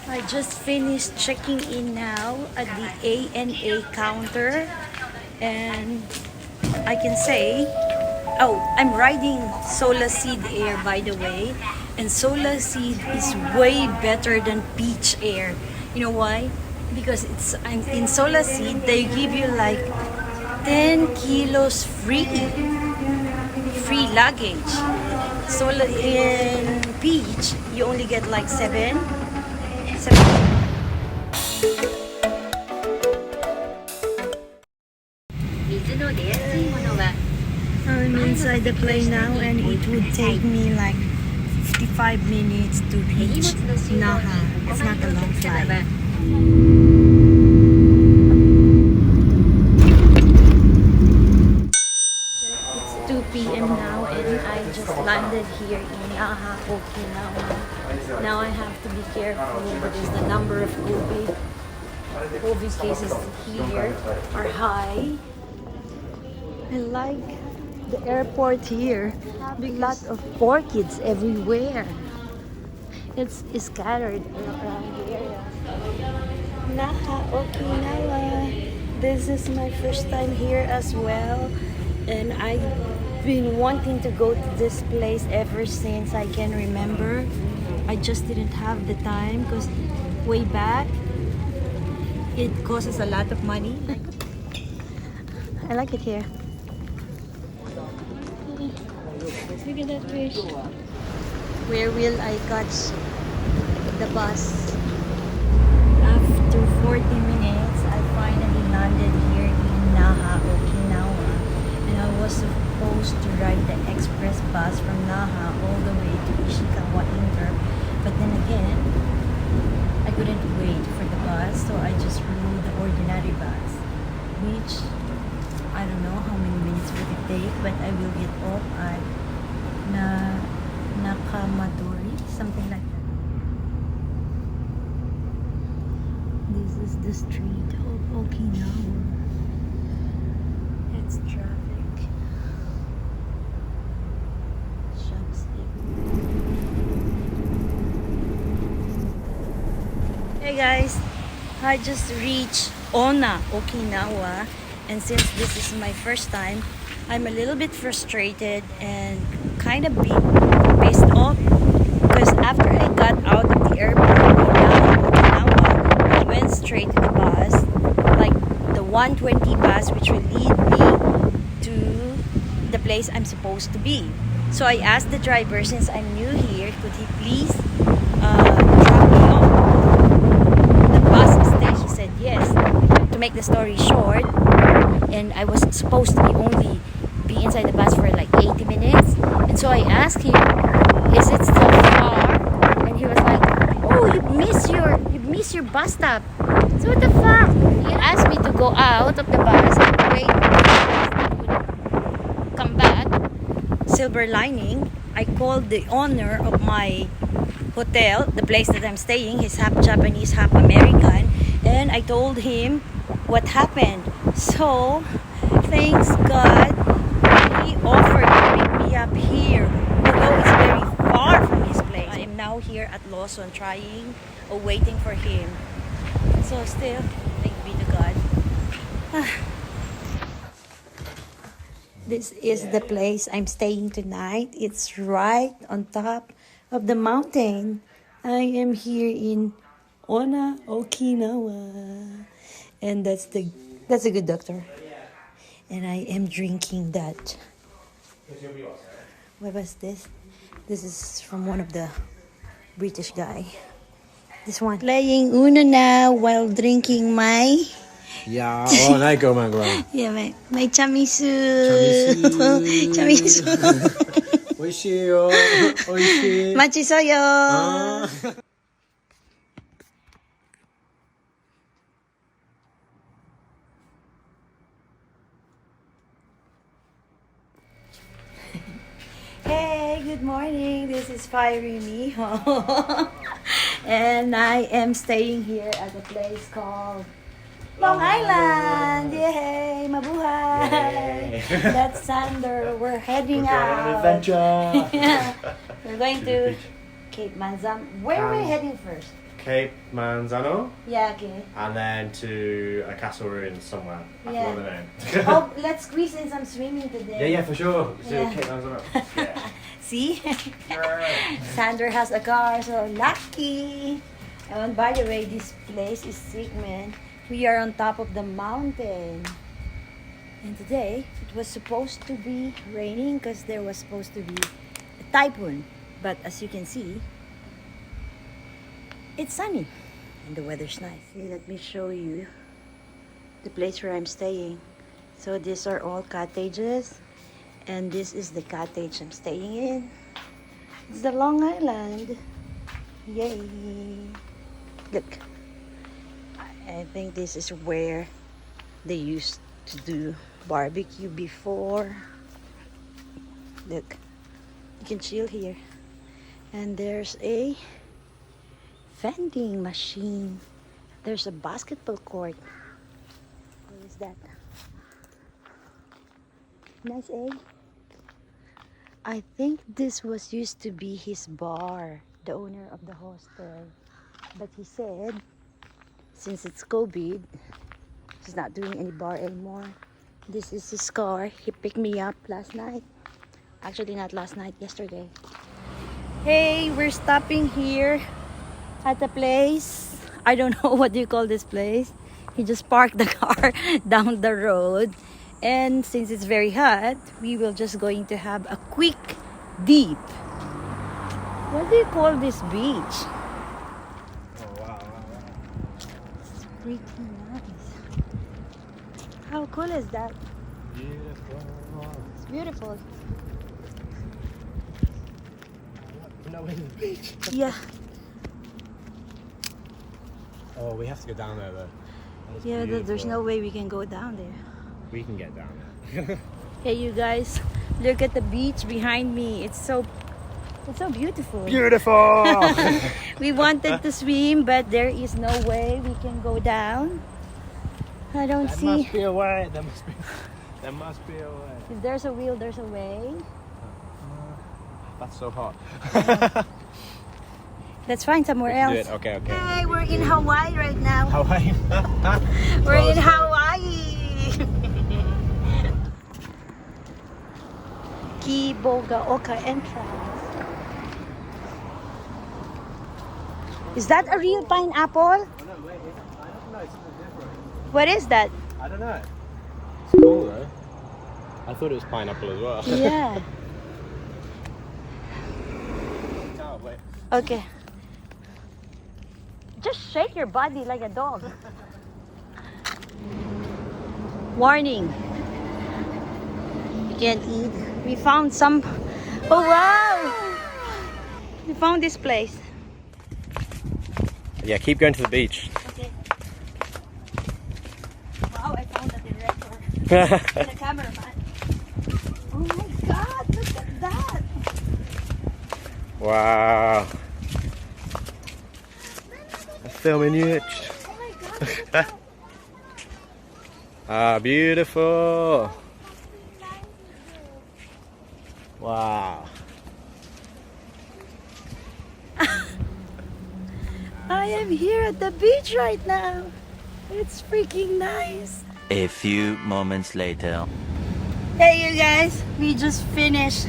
I just finished checking in now at the ANA counter, and I can say, oh, I'm riding Sola Seed Air, by the way, and Sola Seed is way better than Peach Air. You know why? Because in Sola Seed they give you like 10 kilos free luggage. Sola in Peach you only get like 7. I'm inside the plane now, and it would take me like 55 minutes to reach Naha. It's not a long flight. It's 2 p.m. now, and I just landed here in Naha, Okinawa. Now I have to be careful because the number of COVID cases here are high. I like the airport here. Big lot of orchids everywhere. It's scattered around the area. Naha, Okinawa. This is my first time here as well, and I've been wanting to go to this place ever since I can remember. I just didn't have the time because way back it costs a lot of money. I like it here. Look at that fish. Where will I catch the bus? After 40 minutes, I finally landed here in Naha, Okinawa. And I was supposed to ride the express bus from Naha all the way to Ishikawa Inter. But then again, I couldn't wait for the bus, so I just rode the ordinary bus, which I don't know how many minutes would it take, but I will get off at Nakamadori, something like that. This is the street of Okinawa. It's traffic. Shops everywhere. Hey guys, I just reached Onna, Okinawa. And since this is my first time, I'm a little bit frustrated and kind of pissed off because after I got out of the airport in Okinawa, I went straight to the bus, like the 120 bus, which will lead me to the place I'm supposed to be. So I asked the driver, since I'm new here, could he please drop me off the bus station? He said yes. To make the story short, and I was supposed to be inside the bus for like 80 minutes, and so I asked him, is it still far? And he was like, oh, you miss your bus stop. So what the fuck? He asked me to go out of the bus and wait for the bus that would come back. Silver lining, I called the owner of my hotel, the place that I'm staying. He's half Japanese, half American, and I told him what happened. So thanks God he offered to pick me up here, although it's very far from his place. I am now here at Lawson trying or waiting for him. So still, thank be to God. This is the place I'm staying tonight. It's right on top of the mountain. I am here in Onna, Okinawa. And that's a good doctor. And I am drinking that. What was this? This is from one of the British guy. This one. Playing Uno now while drinking my... Yeah, oh, nice, go, man, go. Yeah, my chamisu. Chamisu. Chamisu. 美味しいよ。美味しい。Machi soyo. Hey, good morning. This is Fiery Miho. And I am staying here at a place called Long Island. Yay, mabuhay. Yay. That's Sander. We're heading out. Adventure. Yeah. We're going to Cape Manzam. Where are we heading first? Cape Manzano, Yeah, okay. and then to a castle ruin somewhere. I forgot the name. Oh, let's squeeze in some swimming today. Yeah, for sure. So Yeah. Cape Manzano. Yeah. See? Sandra has a car, so lucky. And by the way, this place is sick, man. We are on top of the mountain. And today, it was supposed to be raining because there was supposed to be a typhoon. But as you can see, it's sunny and the weather's nice. Hey, let me show you the place where I'm staying. So these are all cottages. And this is the cottage I'm staying in. It's the Long Island. Yay! Look. I think this is where they used to do barbecue before. Look. You can chill here. And there's a vending machine. There's a basketball court. What is that? Nice, eh? I think this was used to be his bar, the owner of the hostel. But he said, since it's COVID, he's not doing any bar anymore. This is his car. He picked me up last night. Actually, not last night, yesterday. Hey, we're stopping here at a place. I don't know what you call this place. He just parked the car down the road. And since it's very hot, we will just going to have a quick dip. What do you call this beach? Oh wow. It's freaking nice. How cool is that? Beautiful. It's beautiful. No way to the beach. Yeah. Oh, we have to go down there though. That's Yeah, there's beautiful. no way we can go down there. We can get down there. Hey, you guys, look at the beach behind me. It's so beautiful. Beautiful. We wanted to swim, but there is no way we can go down. I don't There see. must be a way. There must be a way. If there's a will, there's a way. That's so hot. Let's find somewhere Do else. it. Okay. Hey, we're in Hawaii right now. Hawaii. We're in Hawaii. Kibogaoka entrance. Is that a real pineapple? Oh, no, wait, it's pineapple? No, it's something different. What is that? I don't know. It's cool though. I thought it was pineapple as well. Yeah. Oh, wait. Okay. Just shake your body like a dog. Warning. You can't eat. We found some. Oh wow! We found this place. Yeah, keep going to the beach. Okay. Wow, I found the director. And the cameraman. Oh my god, look at that! Wow. I'm filming you. Oh my god, look at Ah, beautiful. Wow. I am here at the beach right now. It's freaking nice. A few moments later. Hey you guys, we just finished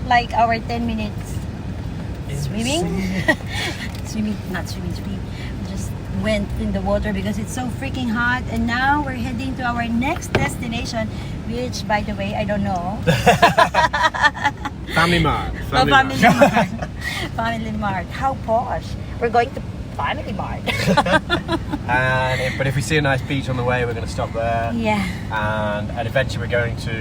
like our 10 minutes swimming. Swimming. We just went in the water because it's so freaking hot, and now we're heading to our next destination, which by the way, I don't know. Family Mart. Oh, Family Mart. Family Mart. How posh. We're going to Family Mart. But if we see a nice beach on the way, we're going to stop there. Yeah. And eventually we're going to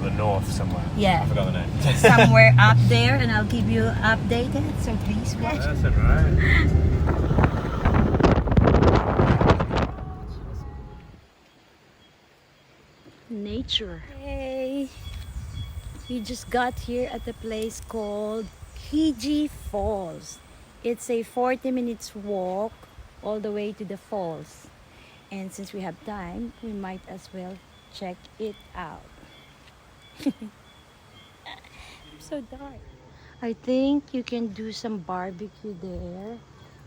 the north somewhere. Yeah. I forgot the name. Somewhere up there, and I'll keep you updated. So please watch. That's alright. Nature. Hey, we just got here at a place called Hiji Falls. It's a 40 minutes walk all the way to the falls, and since we have time, we might as well check it out. So dark. I think you can do some barbecue there.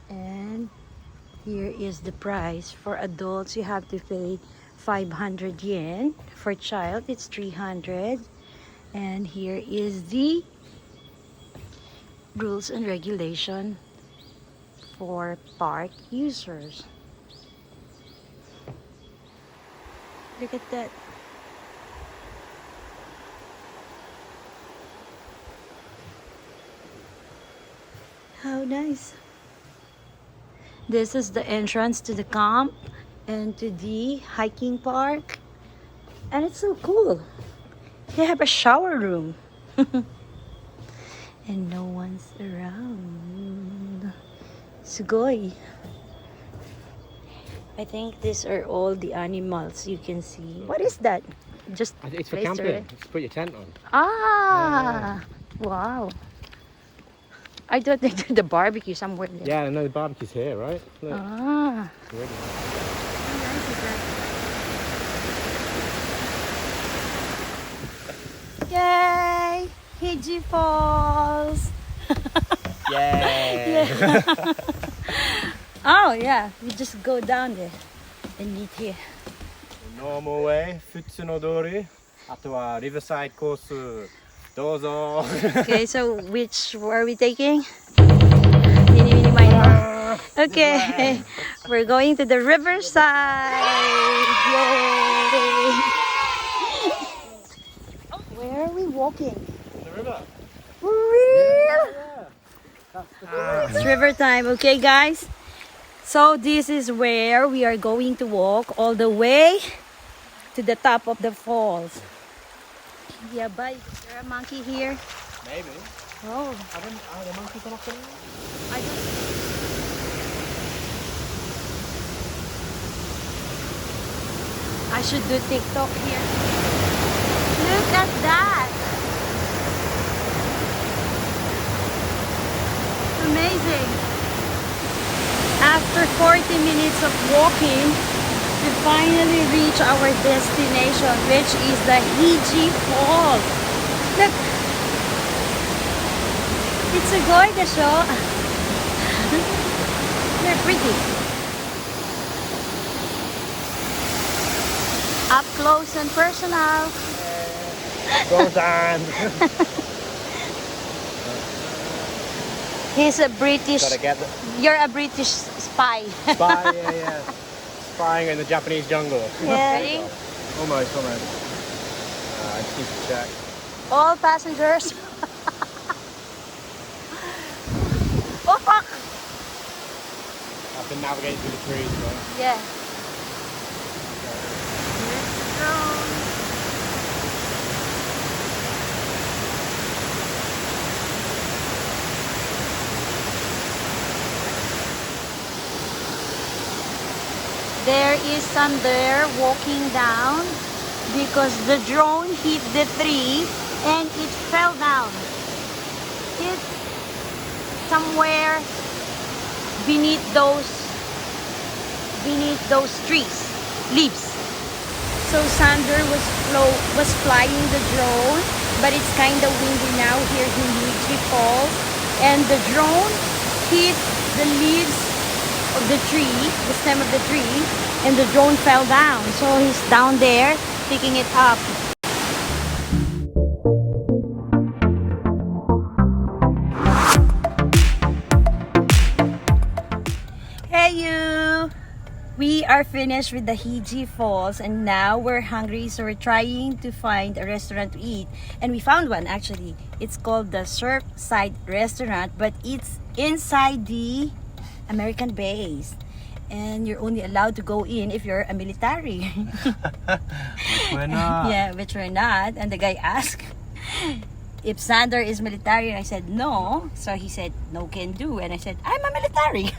And here is the price. For adults, you have to pay 500 yen. For child, it's 300. And here is the rules and regulation for park users. Look at that. How nice. This is the entrance to the camp and to the hiking park. And it's so cool. They have a shower room. And no one's around. Sugoi. I think these are all the animals you can see. What is that? Just It's for place to camping. it. Just put your tent on. Ah, wow. I thought they did the barbecue somewhere there. Yeah, I know the barbecue's here, right? Look, Ah. it's ready. How nice is that? Yay! Hiji Falls! Yay! Yeah. Oh yeah, we just go down there and meet here. Normal way, Futsunodori. あとは Riverside コース。どうぞ。 Okay, so which are we taking? Mini, mini, mini. Okay, we're going to the riverside. Yay! Where are we walking? The river. For real? Yeah. It's river time, okay guys? So this is where we are going to walk all the way to the top of the falls. Yeah, but is there a monkey here? Maybe. Oh, Are the monkeys not there? I don't. I should do TikTok here. Look at that! Amazing! After 40 minutes of walking, we finally reach our destination, which is the Hiji Falls. Look! It's a gorgeous show. They're pretty. Up close and personal. Go down. He's a British. Gotta get the You're a British spy. spy, yeah. Spying in the Japanese jungle. Yeah. Almost. I just need to check. All passengers. Oh fuck! I've been navigating through the trees, right? Yeah. There is some there walking down because the drone hit the tree and it fell down. It's somewhere beneath those trees, leaves. So Sander was flying the drone, but it's kind of windy now here in Hiji Falls, and the drone hit the leaves of the tree, the stem of the tree, and the drone fell down. So he's down there picking it up. Hey you! We are finished with the Hiji Falls and now we're hungry, so we're trying to find a restaurant to eat, and we found one actually. It's called the Surfside Restaurant, but it's inside the American base, and you're only allowed to go in if you're a military. Which we're not. Yeah, which we're not. And the guy asked if Sander is military, and I said no. So he said no can do, and I said I'm a military.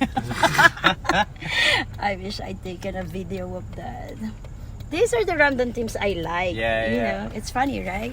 I wish I'd taken a video of that. These are the random teams I like. Yeah, you yeah. know, it's funny, right?